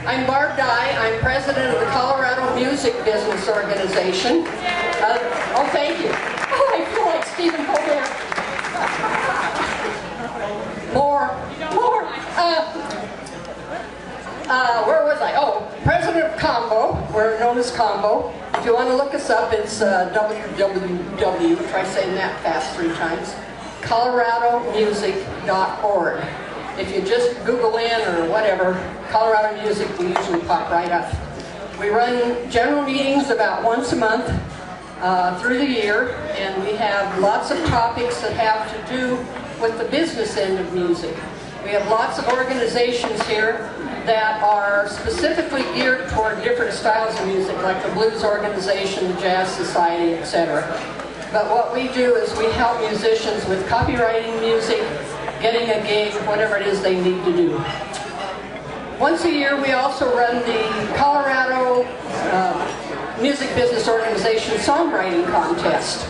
I'm Barb Dye. I'm president of the Colorado Music Business Organization. Oh, thank you. Oh, I feel like Stephen Colbert. More. Where was I? Oh, president of Combo. We're known as Combo. If you want to look us up, it's www, try saying that fast 3 times, coloradomusic.org. If you just Google in or whatever, Colorado Music will usually pop right up. We run general meetings about once a month through the year, and we have lots of topics that have to do with the business end of music. We have lots of organizations here that are specifically geared toward different styles of music, like the Blues Organization, the Jazz Society, etc. But what we do is we help musicians with copywriting music, getting a gig, whatever it is they need to do. Once a year we also run the Colorado Music Business Organization Songwriting Contest.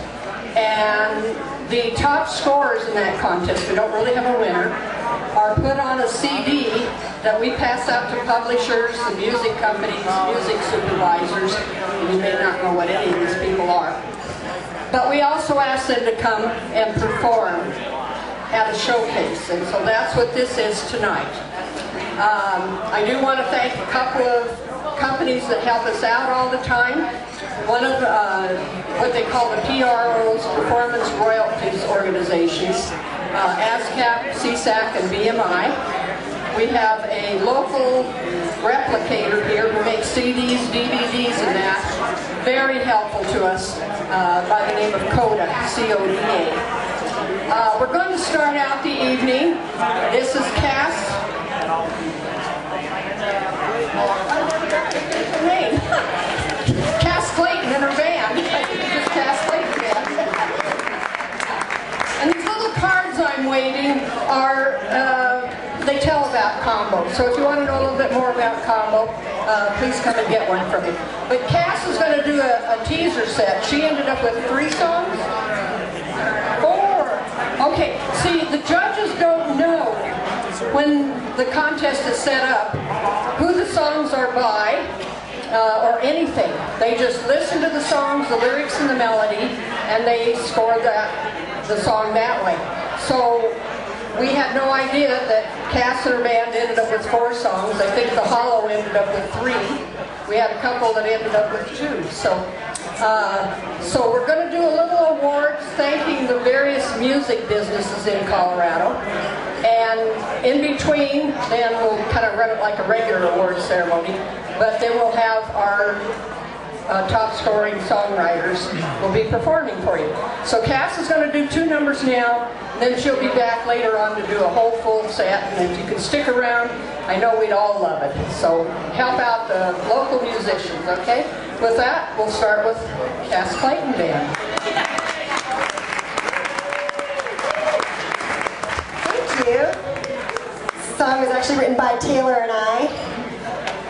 And the top scorers in that contest, we don't really have a winner, are put on a CD that we pass out to publishers, the music companies, music supervisors, and you may not know what any of these people are. But we also ask them to come and perform at a showcase, and so that's what this is tonight. I do want to thank a couple of companies that help us out all the time. One of what they call the PROs, Performance Royalties Organizations, ASCAP, CSAC, and BMI. We have a local replicator here who makes CDs, DVDs, and that. Very helpful to us by the name of CODA, C-O-D-A. We're going to start out the evening. This is Cass. Her name. Cass Clayton and her band. Just Cass Clayton band. And these little cards I'm waving are, they tell about Combo. So if you want to know a little bit more about Combo, please come and get one from me. But Cass is going to do a teaser set. She ended up with 3 songs? 4. Okay, see, the judges don't know when the contest is set up who the songs are by or anything. They just listen to the songs, the lyrics and the melody, and they score the song that way. So we had no idea that Cass and her band ended up with 4 songs. I think the Hollow ended up with 3. We had a couple that ended up with 2. So we're going to do a little awards thanking the various music businesses in Colorado. And in between, then we'll kind of run it like a regular awards ceremony. But then we'll have our top scoring songwriters will be performing for you. So Cass is going to do 2 numbers now, then she'll be back later on to do a whole full set, and if you can stick around, I know we'd all love it. So help out the local musicians, okay? With that, we'll start with Cass Clayton Band. Thank you. This song was actually written by Taylor and I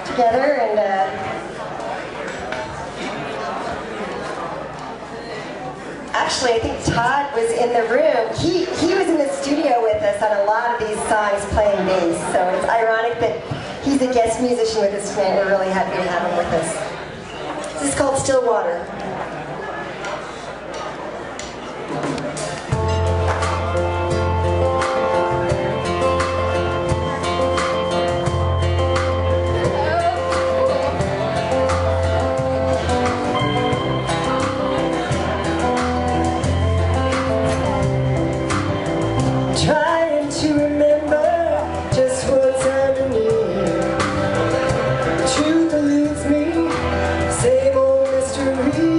together, and actually, I think Todd was in the room. He was in the studio with us on a lot of these songs playing bass, so it's ironic that he's a guest musician with us tonight. We're really happy to have him with us. This is called Stillwater. Trying to remember just what's underneath. Truth eludes me, same old mystery.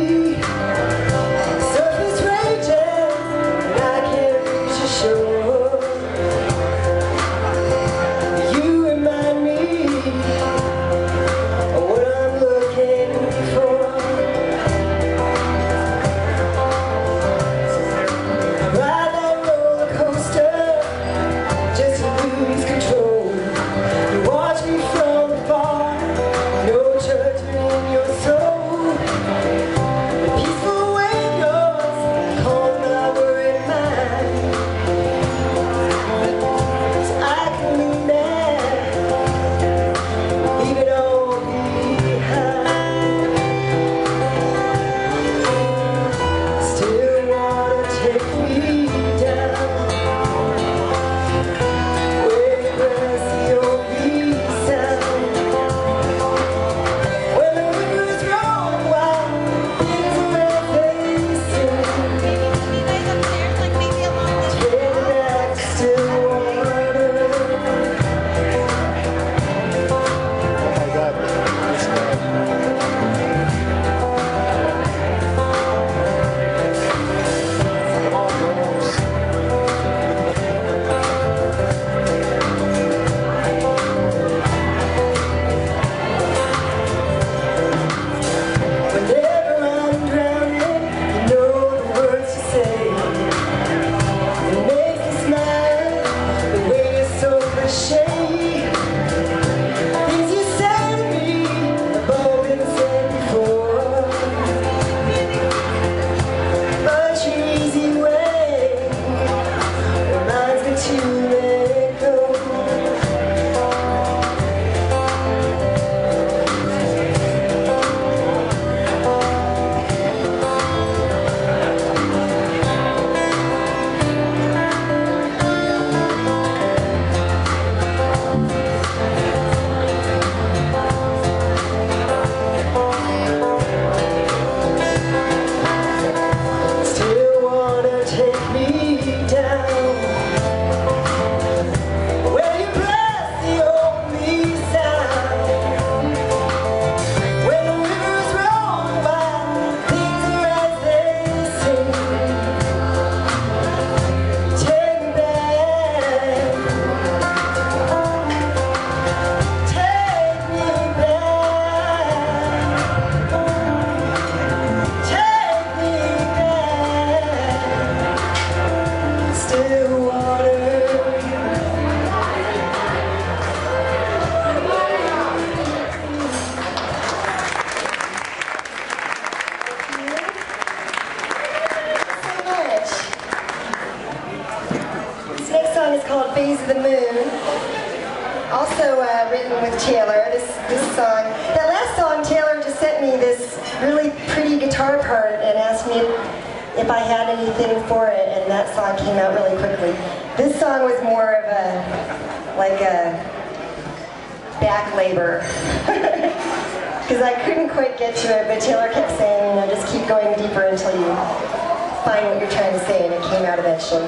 Taylor, this song. That last song, Taylor just sent me this really pretty guitar part and asked me if I had anything for it, and that song came out really quickly. This song was more of a, like a back labor. Because I couldn't quite get to it, but Taylor kept saying, you know, just keep going deeper until you find what you're trying to say, and it came out eventually.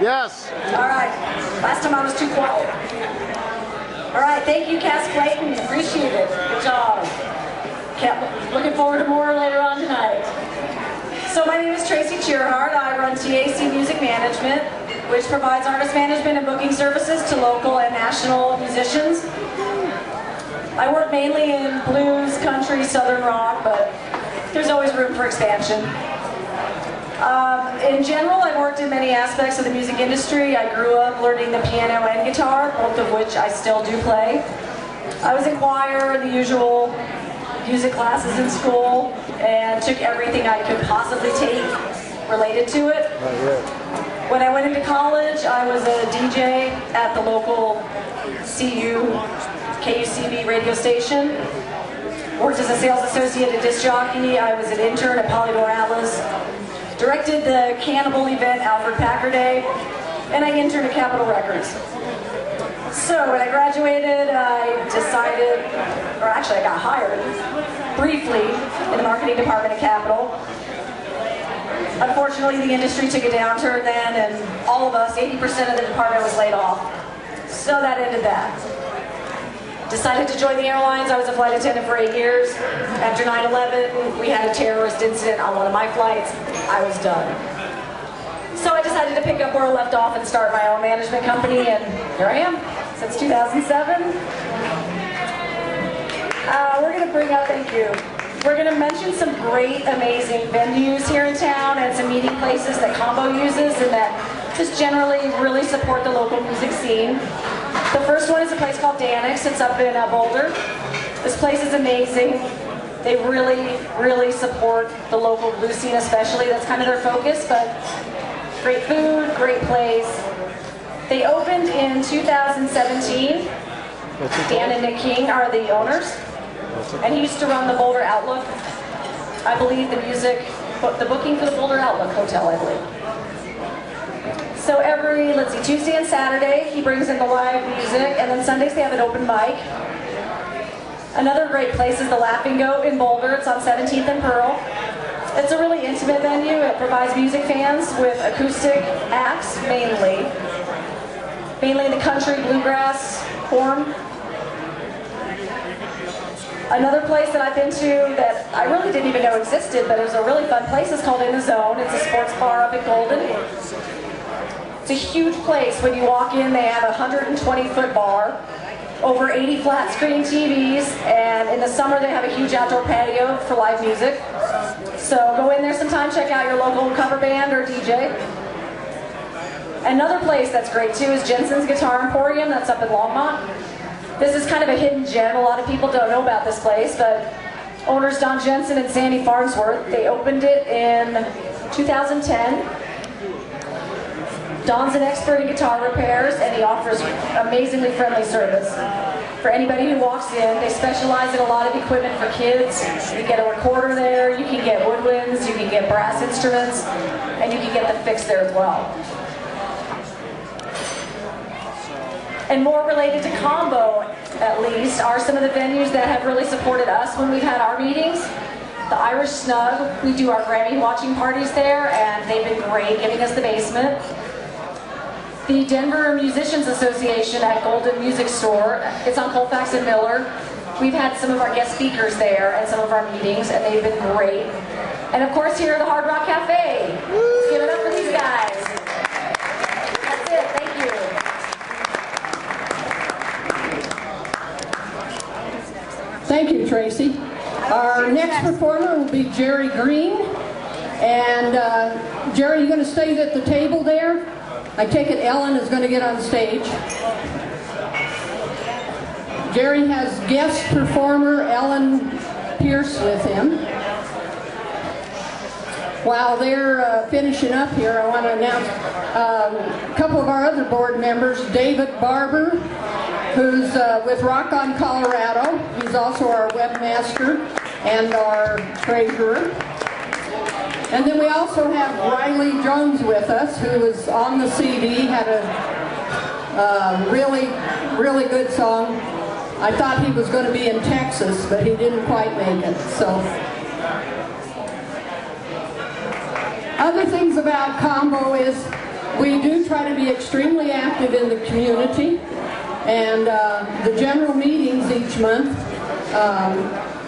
Yes. All right. Last time I was too quiet. All right. Thank you, Cass Clayton. Appreciate it. Good job. Looking forward to more later on tonight. So my name is Tracy Gerard. I run TAC Music Management, which provides artist management and booking services to local and national musicians. I work mainly in blues, country, southern rock, but there's always room for expansion. In general, I worked in many aspects of the music industry. I grew up learning the piano and guitar, both of which I still do play. I was in choir, the usual music classes in school, and took everything I could possibly take related to it. When I went into college, I was a DJ at the local KUCB radio station. Worked as a sales associate at Disc Jockey. I was an intern at Polydor Atlas. Directed the Cannibal event, Alfred Packer Day, and I interned at Capitol Records. So when I graduated, I decided, or actually I got hired briefly in the marketing department at Capitol. Unfortunately, the industry took a downturn then, and all of us, 80% of the department was laid off. So that ended that. Decided to join the airlines. I was a flight attendant for 8 years. After 9/11, we had a terrorist incident on one of my flights. I was done. So I decided to pick up where I left off and start my own management company, and here I am since 2007. We're going to bring up, thank you. We're going to mention some great, amazing venues here in town and some meeting places that Combo uses and that just generally really support the local music scene. The first one is a place called Annex. It's up in Boulder. This place is amazing. They really support the local blues scene especially. That's kind of their focus, but great food, great place. They opened in 2017. Dan and Nick King are the owners. And he used to run the Boulder Outlook. I believe the booking for the Boulder Outlook Hotel, I believe. So every, Tuesday and Saturday, he brings in the live music, and then Sundays they have an open mic. Another great place is the Laughing Goat in Boulder. It's on 17th and Pearl. It's a really intimate venue. It provides music fans with acoustic acts, mainly in the country, bluegrass form. Another place that I've been to that I really didn't even know existed, but it was a really fun place, is called In the Zone. It's a sports bar up in Golden. It's a huge place. When you walk in, they have a 120-foot bar, over 80 flat screen TVs, and in the summer they have a huge outdoor patio for live music. So go in there sometime, check out your local cover band or DJ. Another place that's great too is Jensen's Guitar Emporium. That's up in Longmont. This is kind of a hidden gem. A lot of people don't know about this place, but owners Don Jensen and Sandy Farnsworth, they opened it in 2010. Don's an expert in guitar repairs, and he offers amazingly friendly service. For anybody who walks in, they specialize in a lot of equipment for kids. You get a recorder there, you can get woodwinds, you can get brass instruments, and you can get them fixed there as well. And more related to Combo, at least, are some of the venues that have really supported us when we've had our meetings. The Irish Snug, we do our Grammy watching parties there, and they've been great giving us the basement. The Denver Musicians Association at Golden Music Store, it's on Colfax and Miller. We've had some of our guest speakers there at some of our meetings, and they've been great. And of course, here at the Hard Rock Café. Let's give it up for these guys. That's it, thank you. Thank you, Tracy. Our next performer will be Jerry Green. And Jerry, you going to stay at the table there? I take it Ellen is going to get on stage. Jerry has guest performer Ellen Pierce with him. While they're finishing up here, I want to announce a couple of our other board members. David Barber, who's with Rock On Colorado. He's also our webmaster and our treasurer. And then we also have Riley Jones with us, who is on the CD, had a really good song. I thought he was going to be in Texas, but he didn't quite make it. So, other things about Combo is we do try to be extremely active in the community, and the general meetings each month,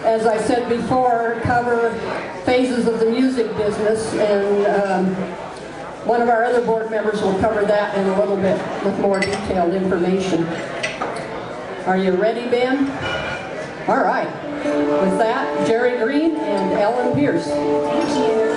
as I said before, cover phases of the music business, and one of our other board members will cover that in a little bit with more detailed information. Are you ready, Ben? All right. With that, Jerry Green and Ellen Pierce. Thank you.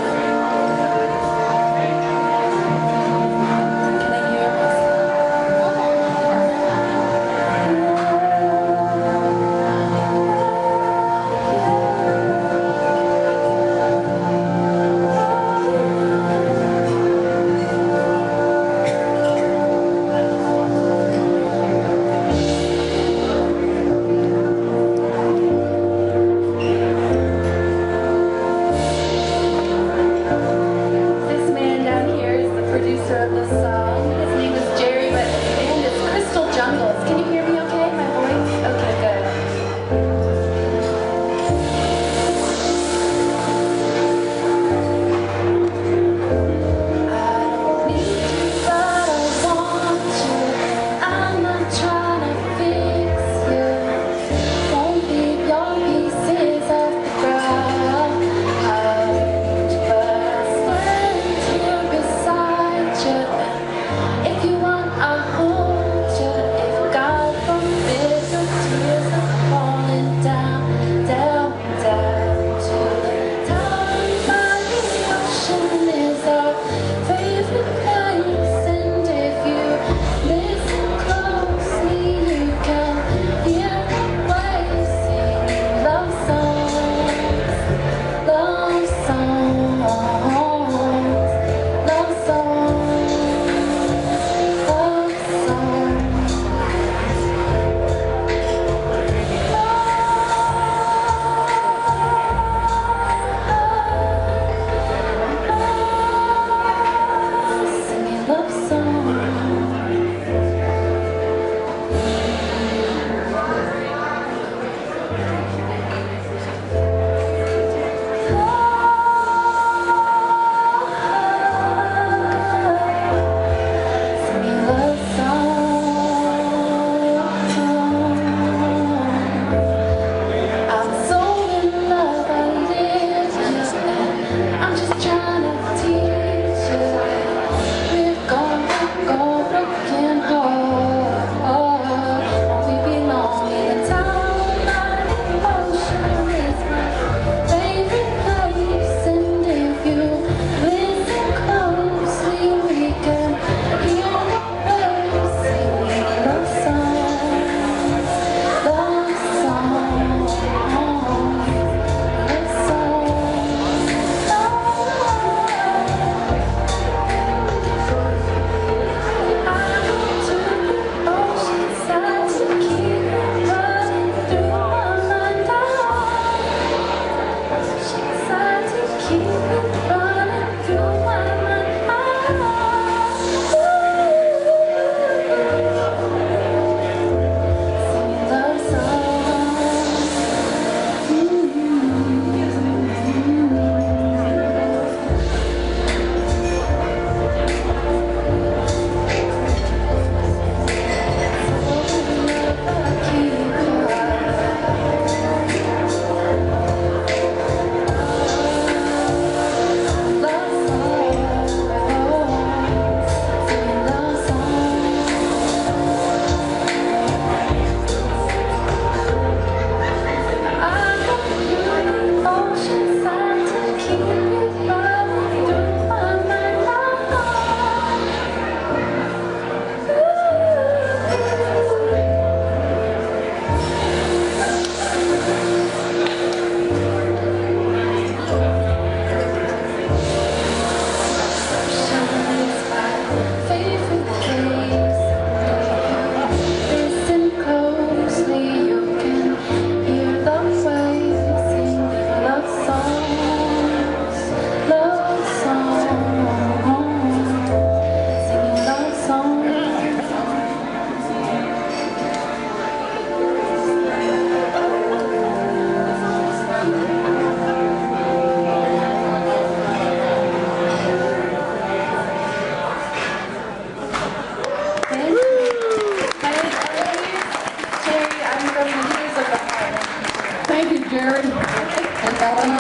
Mary and Ellen.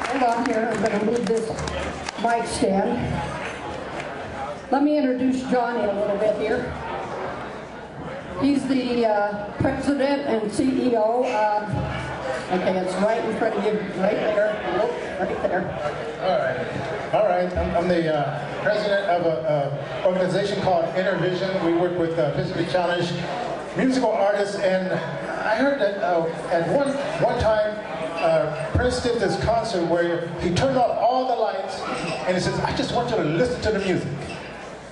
Hold on here, I'm going to move this mic stand. Let me introduce Johnny a little bit here. He's the president and CEO of, okay, it's right in front of you, right there, nope, right there. All right. I'm the president of an organization called Intervision. We work with physically challenged musical artists, and I heard that at one time, Prince did this concert where he turned off all the lights, and he says, "I just want you to listen to the music."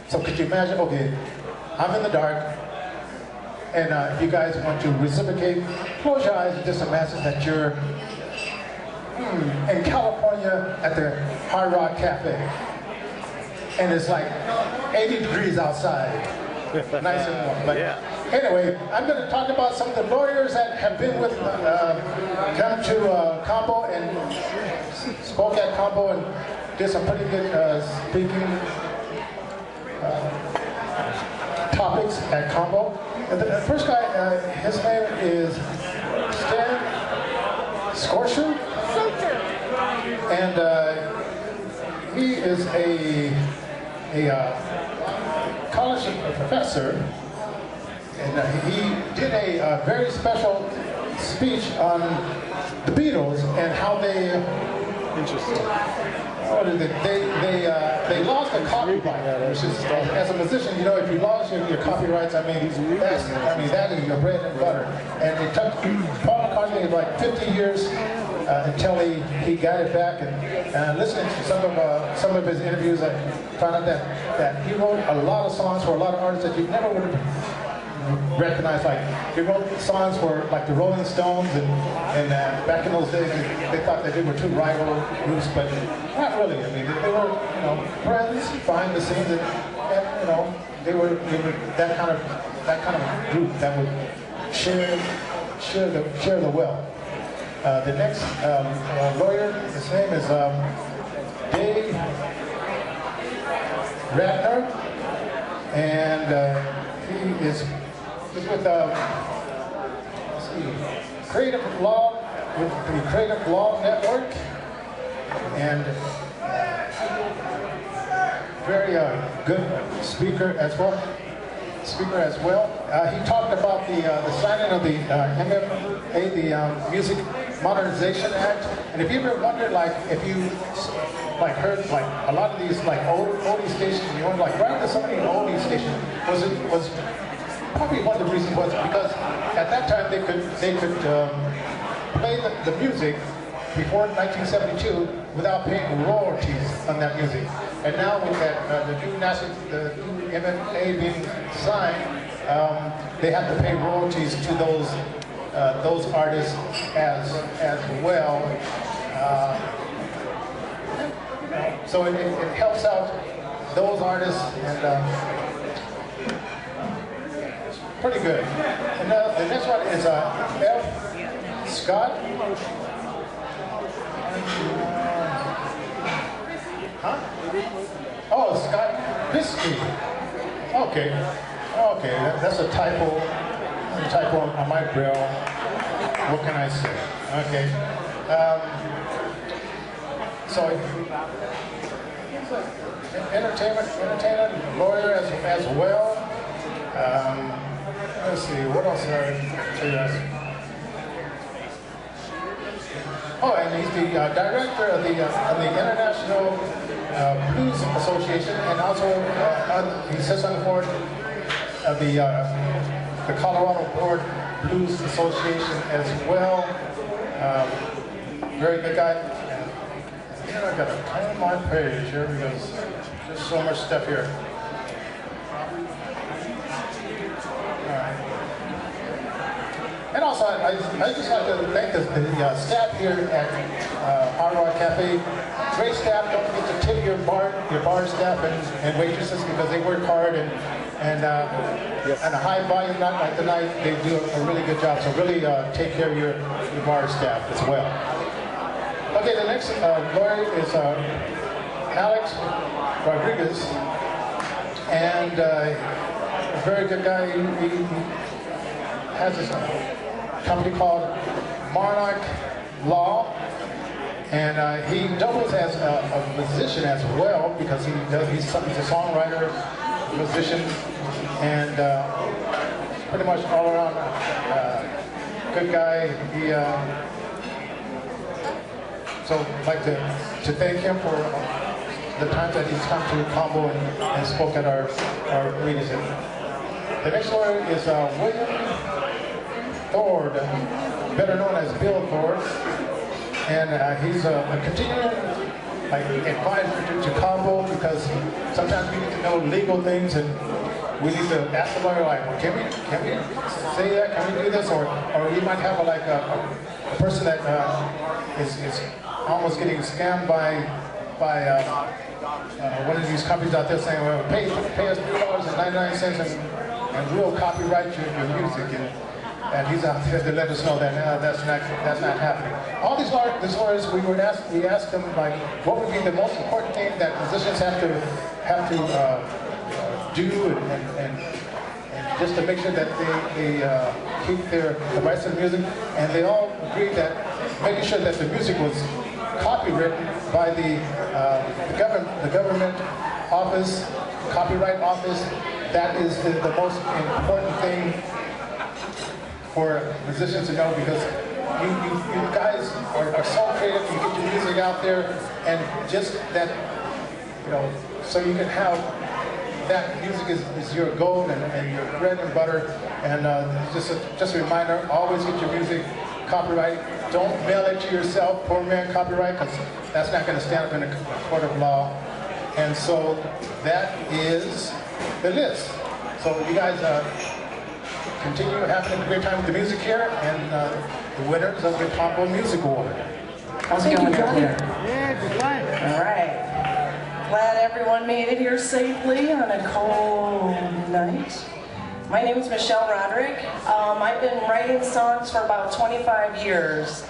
So could you imagine? Okay, I'm in the dark. And if you guys want to reciprocate, close your eyes and just imagine that you're in California at the Hard Rock Café. And it's like 80 degrees outside. Nice and warm. But anyway, I'm going to talk about some of the lawyers that have been with, come to Combo and spoke at Combo and did some pretty good speaking topics at Combo. The first guy, his name is Stan Scorcher, and he is a college professor, and he did a very special speech on the Beatles and how they. Interesting. They lost their copyright, which is, as a musician, you know, if you lost your copyrights, that is your bread and butter. And it took Paul McCartney like 50 years until he got it back. And listening to some of his interviews, I found out that he wrote a lot of songs for a lot of artists that you never would have recognized. Like he wrote songs for like the Rolling Stones, and back in those days they thought that they were two rival groups, but not really. I mean, they were, you know, friends behind the scenes, and you know, they were that kind of group that would share the wealth. The next lawyer, his name is Dave Ratner, and he is with Creative Law, with the Creative Law Network, and very good speaker as well. He talked about the signing of the MFA, the Music Modernization Act. And if you ever wondered, like, if you like heard like a lot of these like oldie stations, you wonder like, why are there so many oldie stations? Was probably one of the reasons was because at that time they could play the music before 1972 without paying royalties on that music. And now with that the new MFA being signed, they have to pay royalties to those artists as well. So it helps out those artists, and pretty good. And the next one is F. Scott. Oh, Scott Bisky. Okay, that's a typo on my braille. What can I say? Okay. So entertainer, lawyer as well. Let's see, what else did I tell you? Oh, and he's the director of the International Blues Association, and also he sits on the board of the Colorado Board Blues Association as well. Very good guy. And here I got to turn my page here because there's so much stuff here. And also, I just like to thank the staff here at Hard Rock Cafe. Great staff. Don't forget to tip your bar staff and waitresses because they work hard and a high volume night like tonight, they do a really good job. So really take care of your bar staff as well. Okay, the next lawyer is Alex Rodriguez, and a very good guy. He has this company called Monarch law, and he doubles as a musician as well because he's a songwriter, musician, and pretty much all around good guy. He so I'd like to thank him for the times that he's come to Combo and spoke at our meetings. The next lawyer is William Thord, better known as Bill Thord, and he's a continuing advisor to Combo because sometimes we need to know legal things and we need to ask the lawyer, like, well, can we say that? Can we do this? Or we might have a person that is almost getting scammed by one of these companies out there saying, well, pay us $3.99 and we'll copyright your music. And he's out there to let us know that that's not happening. All these lawyers, we asked them, like, what would be the most important thing that musicians have to do and just to make sure that they keep the rights to the music. And they all agreed that making sure that the music was copywritten by the government office, copyright office. That is the most important thing for musicians to know, because you guys are so creative. You get your music out there, and just that, so you can have that music is your gold and your bread and butter. And just a reminder: always get your music copyright. Don't mail it to yourself, poor man copyright, because that's not going to stand up in a court of law. And so that is the list. So you guys continue having a great time with the music here, and the winners of the Combo Music Award. How's it going out there? All right. Glad everyone made it here safely on a cold night. My name is Michele Rodrick. I've been writing songs for about 25 years,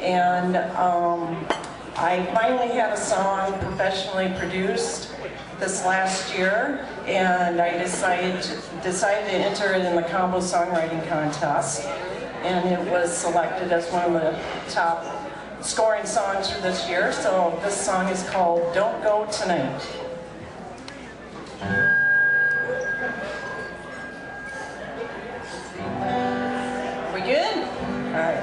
and I finally had a song professionally produced this last year, and I decided to enter it in the Combo Songwriting Contest, and it was selected as one of the top scoring songs for this year. So this song is called Don't Go Tonight. We good? All right.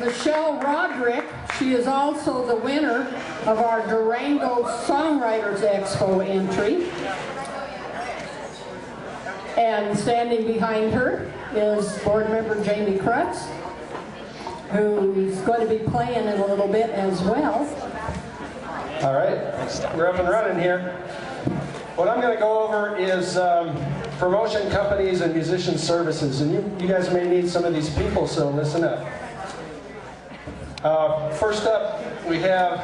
Michele Rodrick. She is also the winner of our Durango Songwriters Expo entry. And standing behind her is board member Jamie Krutz, who's going to be playing in a little bit as well. All right, we're up and running here. What I'm going to go over is promotion companies and musician services, and you guys may need some of these people, so listen up. First up, we have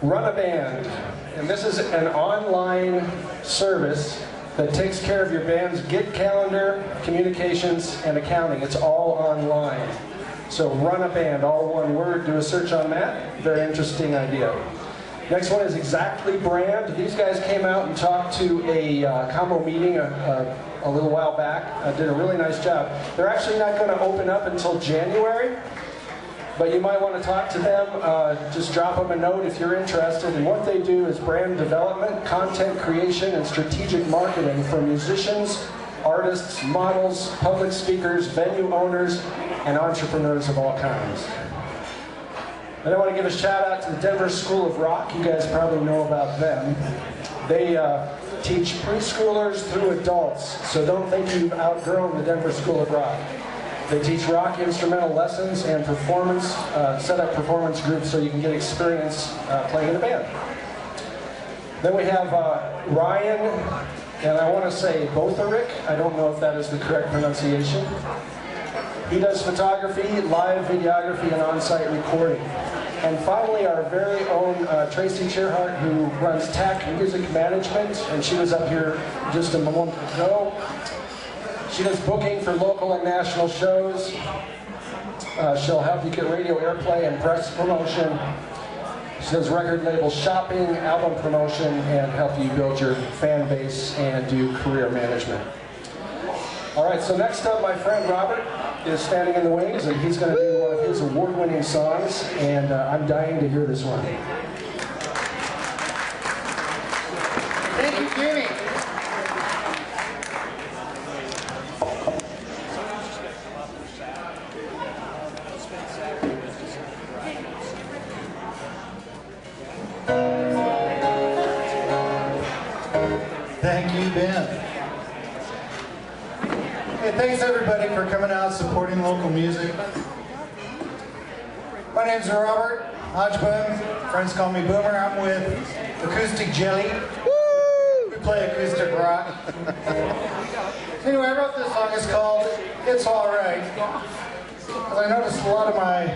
Run a Band, and this is an online service that takes care of your band's gig calendar, communications, and accounting. It's all online. So Run a Band, all one word. Do a search on that. Very interesting idea. Next one is Exactly Brand. These guys came out and talked to a combo meeting a little while back. Did a really nice job. They're actually not going to open up until January, but you might want to talk to them. Just drop them a note if you're interested. And what they do is brand development, content creation, and strategic marketing for musicians, artists, models, public speakers, venue owners, and entrepreneurs of all kinds. And I want to give a shout out to the Denver School of Rock. You guys probably know about them. They teach preschoolers through adults, so don't think you've outgrown the Denver School of Rock. They teach rock instrumental lessons and performance, set up performance groups so you can get experience playing in a band. Then we have Ryan, and I want to say Botherick. I don't know if that is the correct pronunciation. He does photography, live videography, and on-site recording. And finally, our very own Tracy Gerard, who runs TAC Music Management, and she was up here just a moment ago. She does booking for local and national shows. She'll help you get radio airplay and press promotion. She does record label shopping, album promotion, and help you build your fan base and do career management. All right, so next up, my friend Robert is standing in the wings, and he's going to do one of his award-winning songs, and I'm dying to hear this one. Thank you, Jimmy. Thank you, Ben. Hey, thanks everybody for coming out supporting local music. My name's Robert Hodgeboom. Friends call me Boomer. I'm with Acoustic Jelly. Woo! We play acoustic rock. Anyway, I wrote this song. It's called It's Alright. Because I noticed a lot of my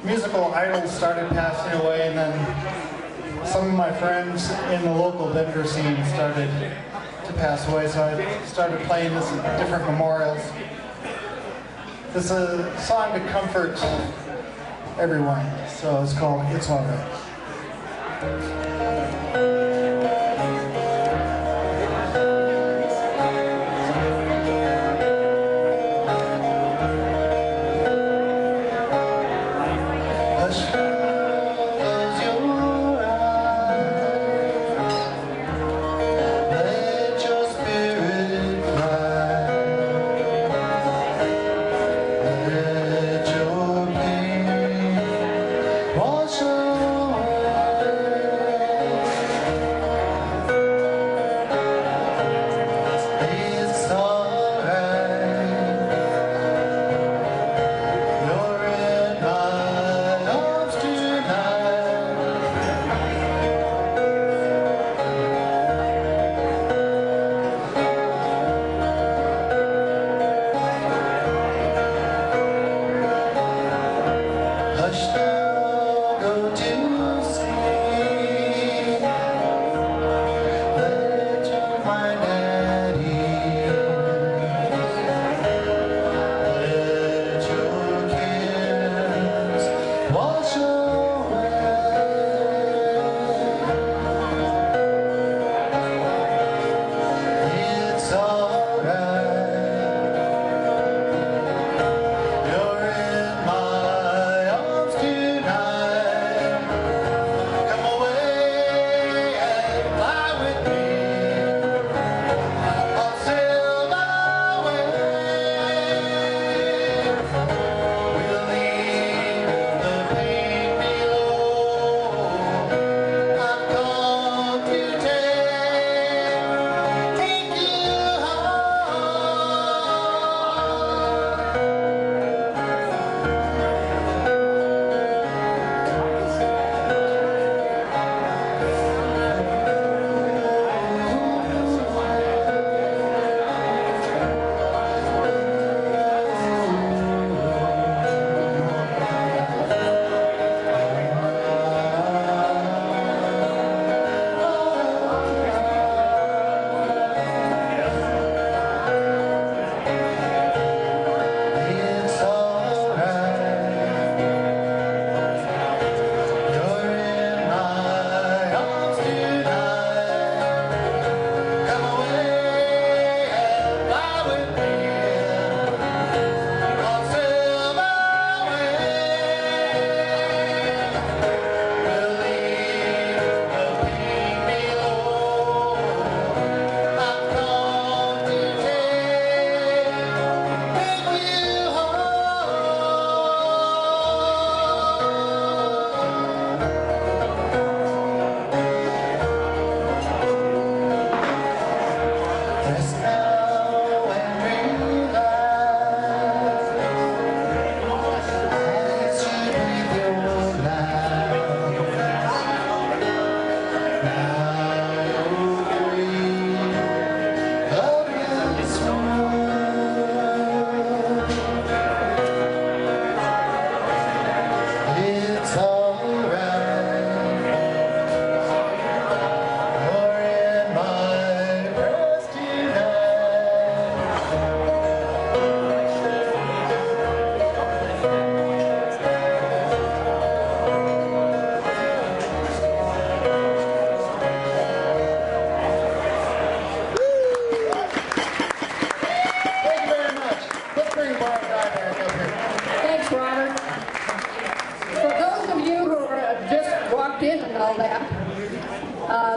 musical idols started passing away, and then some of my friends in the local Denver scene started to pass away, so I started playing this at different memorials. This is a song to comfort everyone, so it's called It's Alright. Wash away.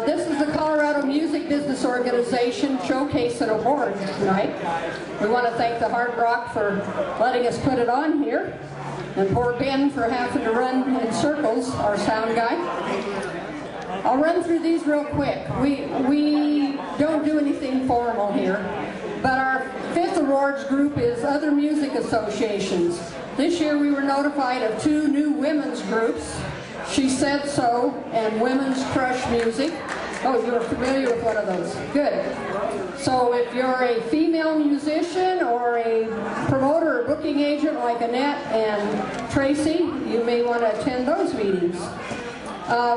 This is the Colorado Music Business Organization Showcase and Awards tonight. We want to thank the Hard Rock for letting us put it on here, and poor Ben for having to run in circles, our sound guy. I'll run through these real quick. We don't do anything formal here, but our fifth awards group is Other Music Associations. This year we were notified of 2 new women's groups, She Said So and Women's Crush Music. Oh, you're familiar with one of those. Good. So if you're a female musician or a promoter or booking agent like Annette and Tracy, you may want to attend those meetings.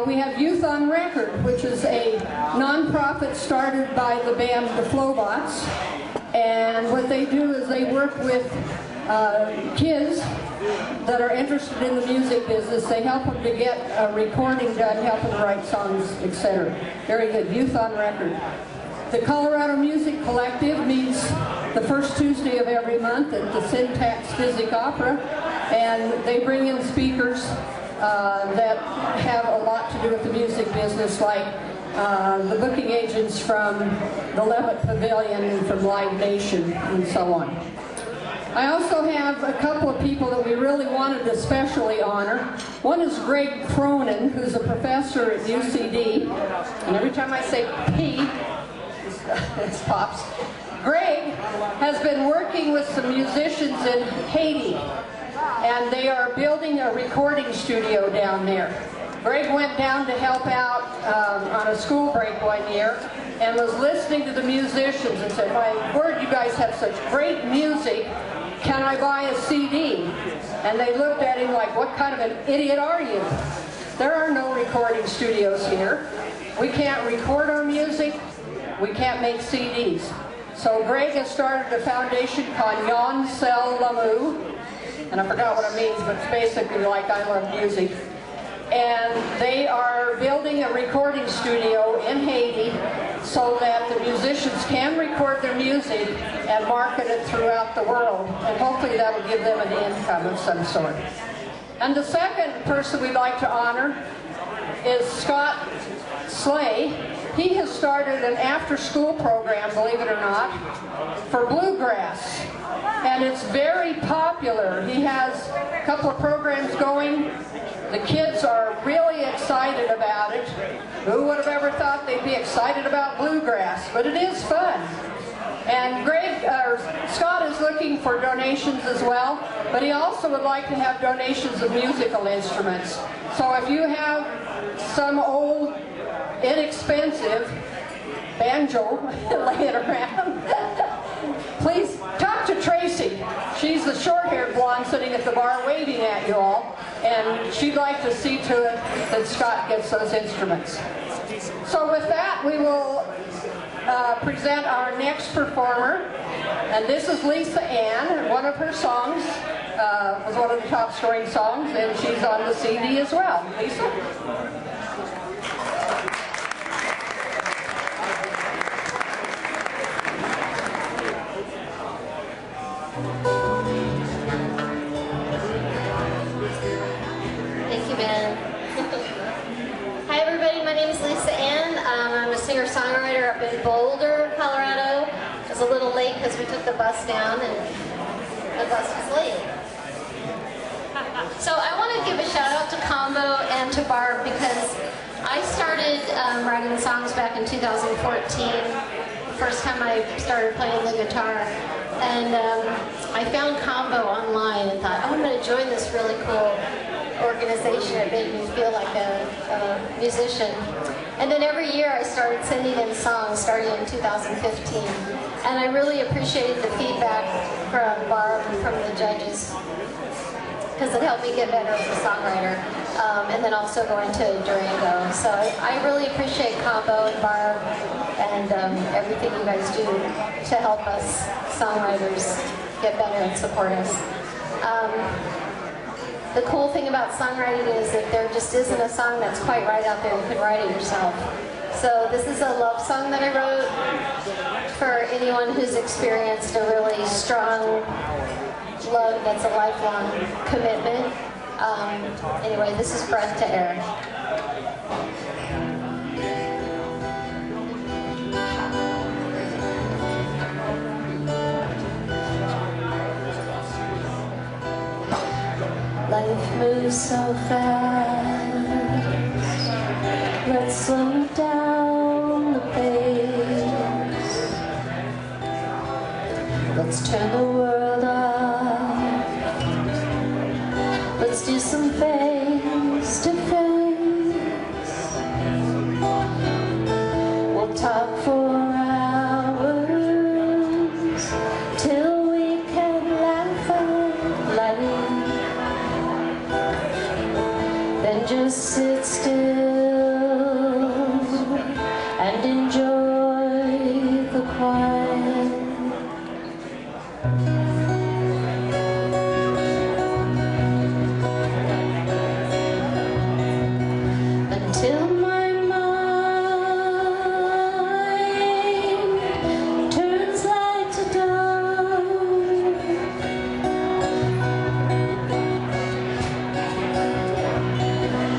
We have Youth on Record, which is a non-profit started by the band The Flowbots. And what they do is they work with kids that are interested in the music business. They help them to get a recording done, help them write songs, etc. Very good. Youth on Record. The Colorado Music Collective meets the first Tuesday of every month at the Syntax Physic Opera, and they bring in speakers that have a lot to do with the music business, like the booking agents from the Levitt Pavilion and from Live Nation and so on. I also have a couple of people that we really wanted to especially honor. One is Greg Cronin, who's a professor at UCD, and every time I say P, it pops. Greg has been working with some musicians in Haiti, and they are building a recording studio down there. Greg went down to help out on a school break one year and was listening to the musicians and said, "My word, you guys have such great music. Can I buy a CD?" And they looked at him like, "What kind of an idiot are you? There are no recording studios here. We can't record our music. We can't make CDs." So Greg has started a foundation called Yon Sel Lamu, and I forgot what it means, but it's basically like I love music. And they are building a recording studio in Haiti so that the musicians can record their music and market it throughout the world. And hopefully that'll give them an income of some sort. And the second person we'd like to honor is Scott Slay. He has started an after-school program, believe it or not, for bluegrass. And it's very popular. He has a couple of programs going. The kids are really excited about it. Who would have ever thought they'd be excited about bluegrass? But it is fun. And Scott is looking for donations as well, but he also would like to have donations of musical instruments. So if you have some old, inexpensive banjo laying around, please talk to Tracy. She's the short-haired blonde sitting at the bar waving at you all, and she'd like to see to it that Scott gets those instruments. So with that, we will present our next performer, and this is Lisa Ann. One of her songs was one of the top scoring songs, and she's on the CD as well. Lisa? Thank you, Ben. Hi, everybody. My name is Lisa Ann. I'm a singer-songwriter up in Boulder, Colorado. I was a little late because we took the bus down and the bus was late. So I want to give a shout out to Combo and to Barb because I started writing songs back in 2014 first time I started playing the guitar. And I found Combo online and thought, oh, I'm going to join this really cool organization. It made me feel like a musician. And then every year I started sending in songs starting in 2015. And I really appreciated the feedback from Barb and from the judges, because it helped me get better as a songwriter, and then also going to Durango. So I really appreciate Combo and Barb and everything you guys do to help us songwriters get better and support us. The cool thing about songwriting is that there just isn't a song that's quite right out there. You can write it yourself. So this is a love song that I wrote for anyone who's experienced a really strong love that's a lifelong commitment. Anyway, this is Breath to Air. Life moves so fast. Let's slow down the pace. Let's turn the world off. Let's do some face to face. We'll talk for hours till we can laugh out loud. Then just sit still and enjoy the quiet. Until my mind turns light to dark.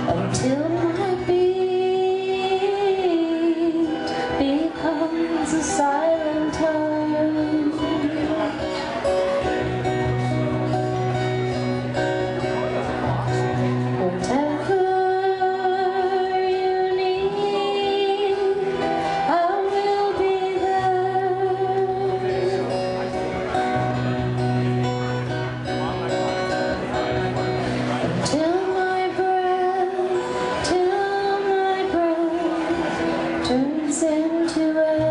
Until my beat becomes a silent heart. Whatever you need, I will be there. Till my breath turns into air.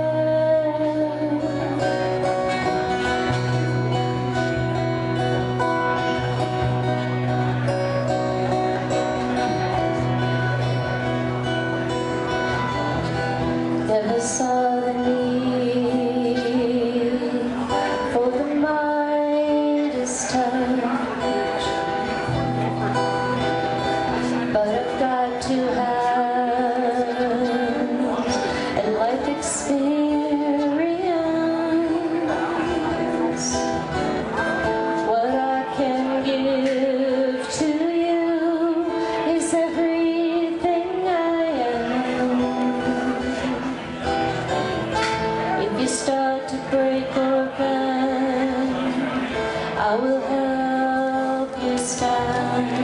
Never saw the need for the Midas touch, but I've got two hands and life experience. What I can give to you is everything I am. If you start to break or bend, I will help you stand.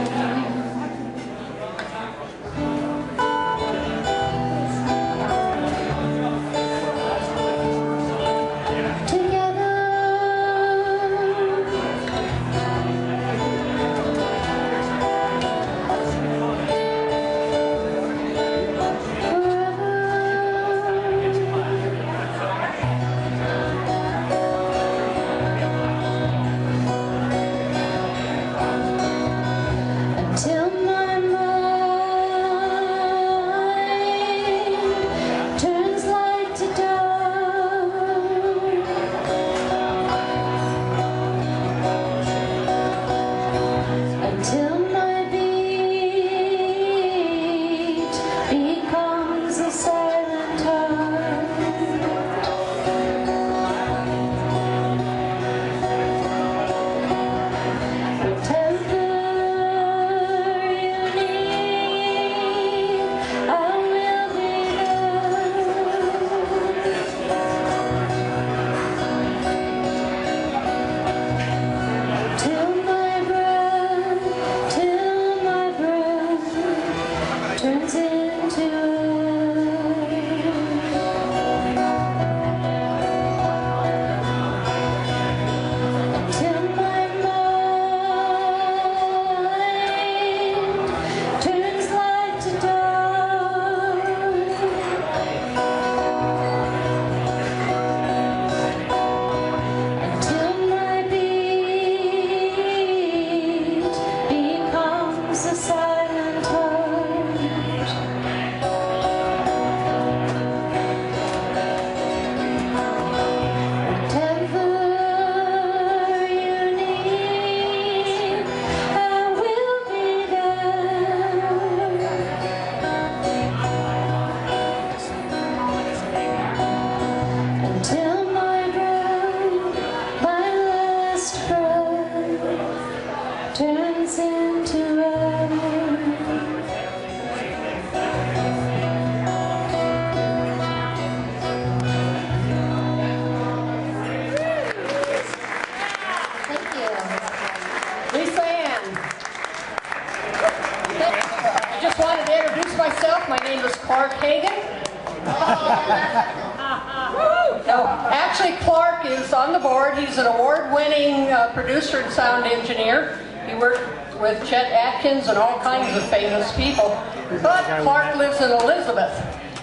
No, actually Clark is on the board. He's an award-winning producer and sound engineer. He worked with Chet Atkins and all kinds of famous people. But Clark lives in Elizabeth,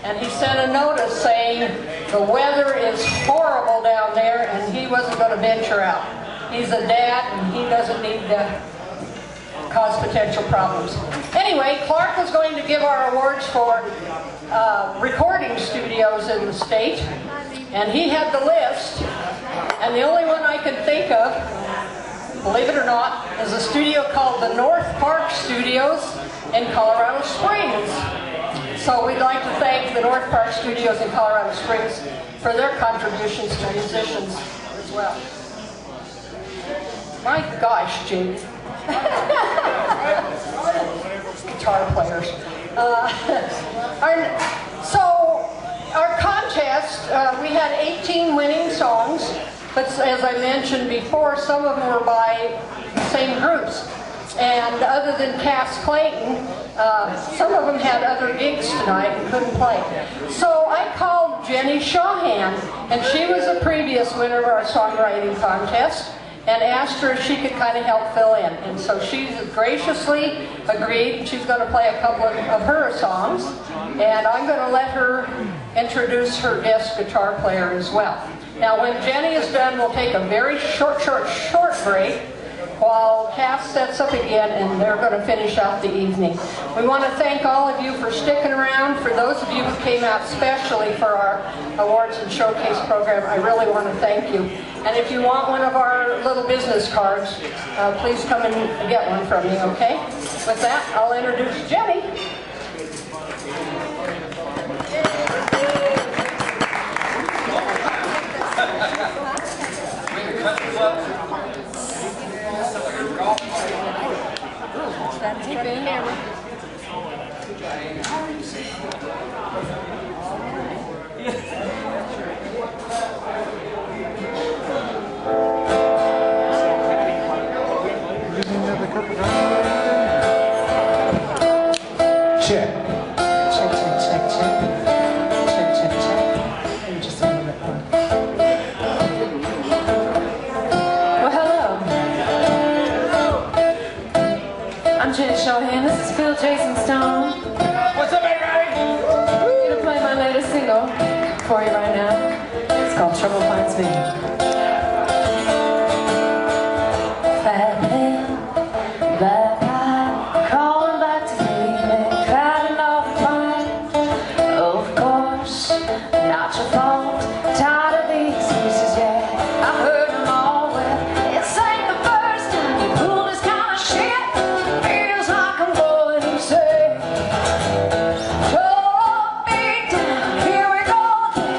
and he sent a notice saying the weather is horrible down there and he wasn't going to venture out. He's a dad and he doesn't need to cause potential problems. Anyway, Clark was going to give our awards for recording studios in the state, and he had the list, and the only one I could think of, believe it or not, is a studio called the North Park Studios in Colorado Springs. So we'd like to thank the North Park Studios in Colorado Springs for their contributions to musicians as well. My gosh, Jake. Guitar players. Our contest, we had 18 winning songs, but as I mentioned before, some of them were by the same groups. And other than Cass Clayton, some of them had other gigs tonight and couldn't play. So I called Jenny Shawhan, and she was a previous winner of our songwriting contest, and asked her if she could kind of help fill in. And so she graciously agreed. She's going to play a couple of her songs, and I'm going to let her introduce her guest guitar player as well. Now when Jenny is done, we'll take a very short break while Cass sets up again, and they're going to finish out the evening. We want to thank all of you for sticking around. For those of you who came out specially for our awards and showcase program, I really want to thank you. And if you want one of our little business cards, please come and get one from me, okay? With that, I'll introduce Jenny. Check. Well, hello. I'm Jenny Shawhan. This is Phil Jason Stone. What's up, everybody? I'm gonna play my latest single for you right now. It's called Trouble Finds Me. Fat man, black eye, calling back to me, crying all the time. Of course, not your fault. Tired of the excuses, yeah. I've heard them all. Well, this ain't the first time you pull this kind of shit. Feels like I'm going insane. Shut me down, here we go again.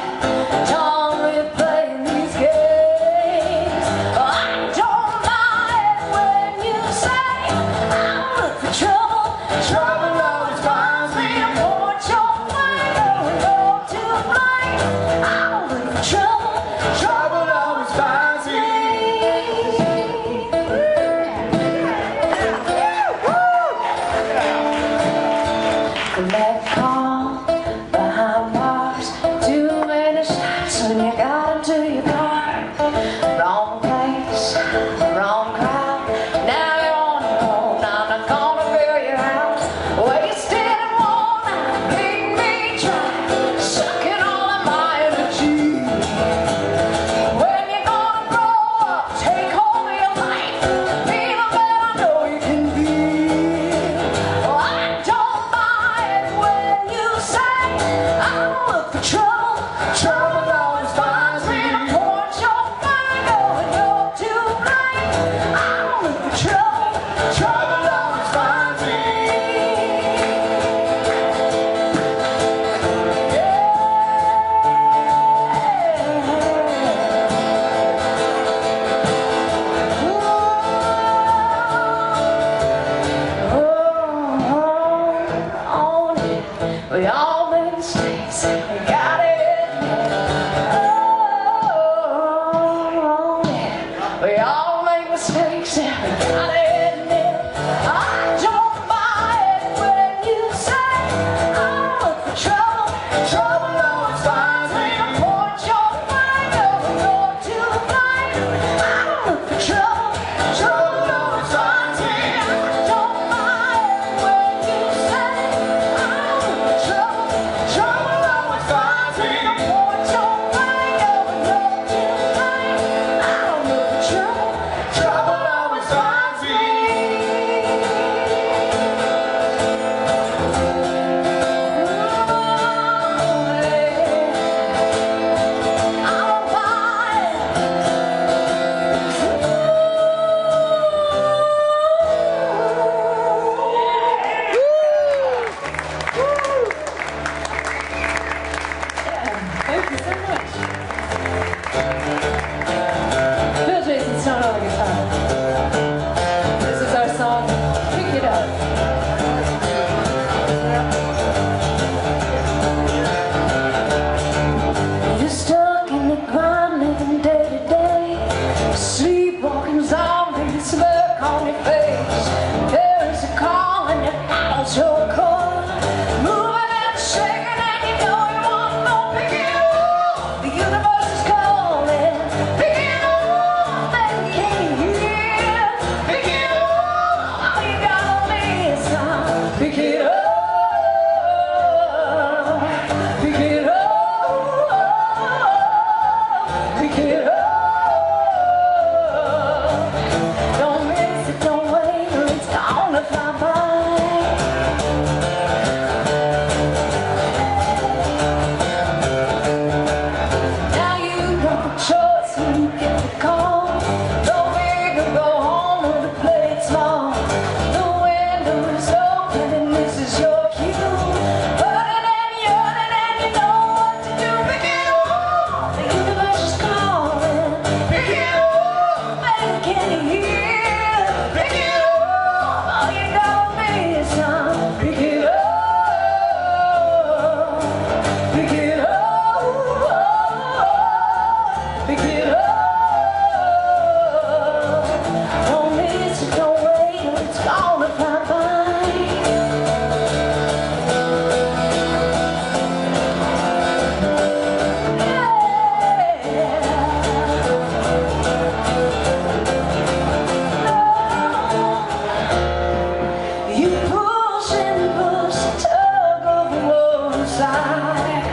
Done with playing these games. I don't mind when you say I'm looking for trouble. Trouble always finds me. Point your finger and go to blame. I'm looking for trouble. Trouble always finds me. Collect calm behind bars. Too many shots when you got into your car. Wrong place, wrong crowd. Now you're on your own. I'm not gonna bail you out. Wasted and worn out, making me try, sucking all of my energy. When you're gonna grow up, take hold of your life, be the man I know you can be. Oh, I don't mind when you say I'm looking for trouble. Trouble always finds me. you get the call. No big to go home when the play it small. The window is open and this is your cue. Burning and yearning and you know what to do. Pick it up, the universe is calling. Pick it up, baby, can you hear? Pick it up, all you gotta be is some. Pick it up. Pick it up, pick it up. Don't miss it, don't wait, it's gonna fly by. You push and push, tug of one side.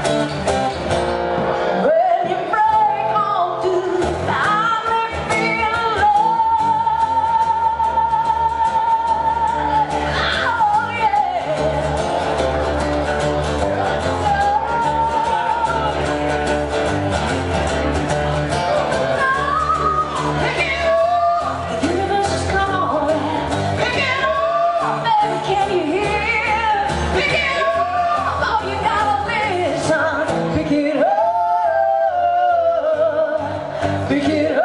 When you break on through, finally feel alive. Oh yeah. Pick it up, the universe is calling. Pick it up, baby, can you hear? Pick it up, all you gotta listen. Pick it up, pick it up,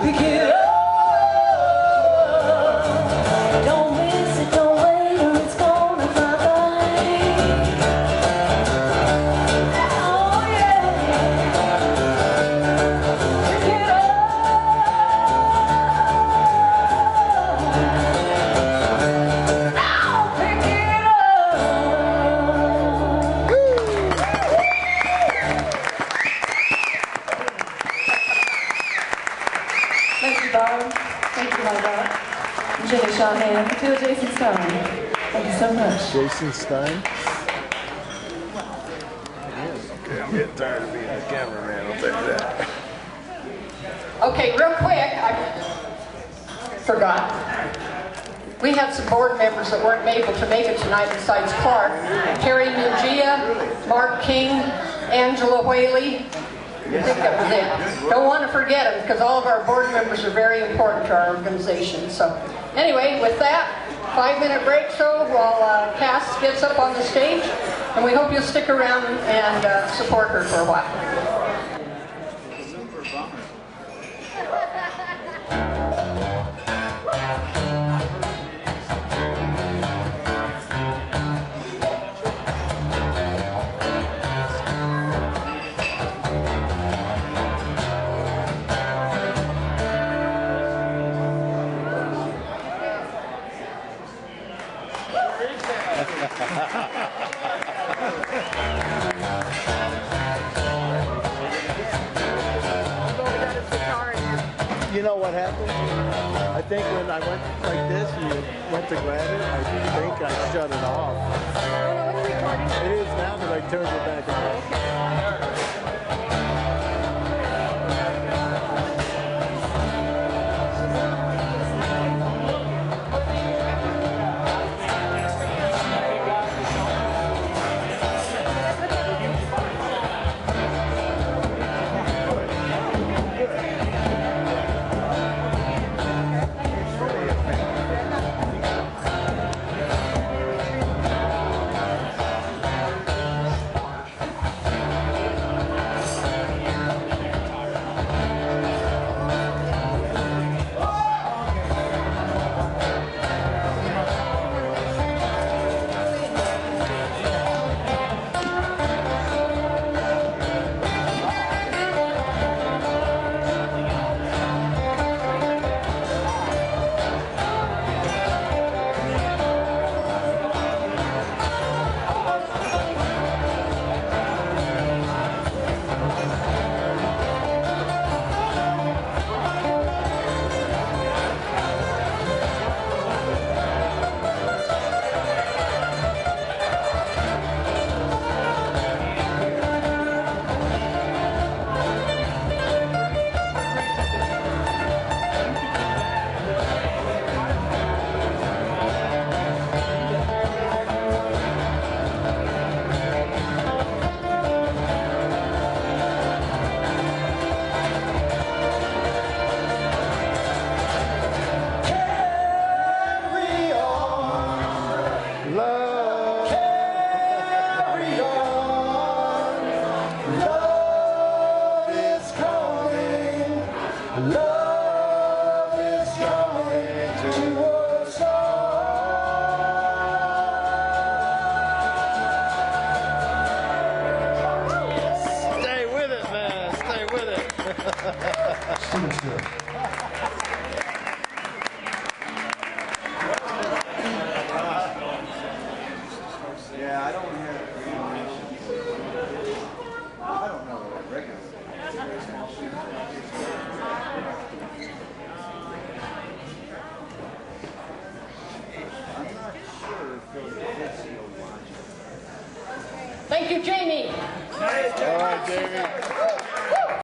pick it up. Don't miss it, don't wait, or it's gonna fly by. Oh yeah. Pick it up. Now pick it up. Thank you, Bob. Thank you, my God. Michele Rodrick to Jason Stein. Thank you so much. Jason Stein. Okay, I'm getting tired of being the cameraman, I'll tell you that. Okay, real quick, I forgot. We had some board members that weren't able to make it tonight besides Clark. Terry Mugia, Mark King, Angela Whaley. I think that was it. Don't want to forget them because all of our board members are very important to our organization. So anyway, with that, 5-minute break so while Cass gets up on the stage. And we hope you'll stick around and support her for a while. You know what happened? I think when I went like this, you went to grab it, I think I shut it off. It is now that I turned it back on. Steven Stewart. Yeah, I don't have I don't know what I reckon. I'm not sure if Thank you, Jamie. All right, Jamie.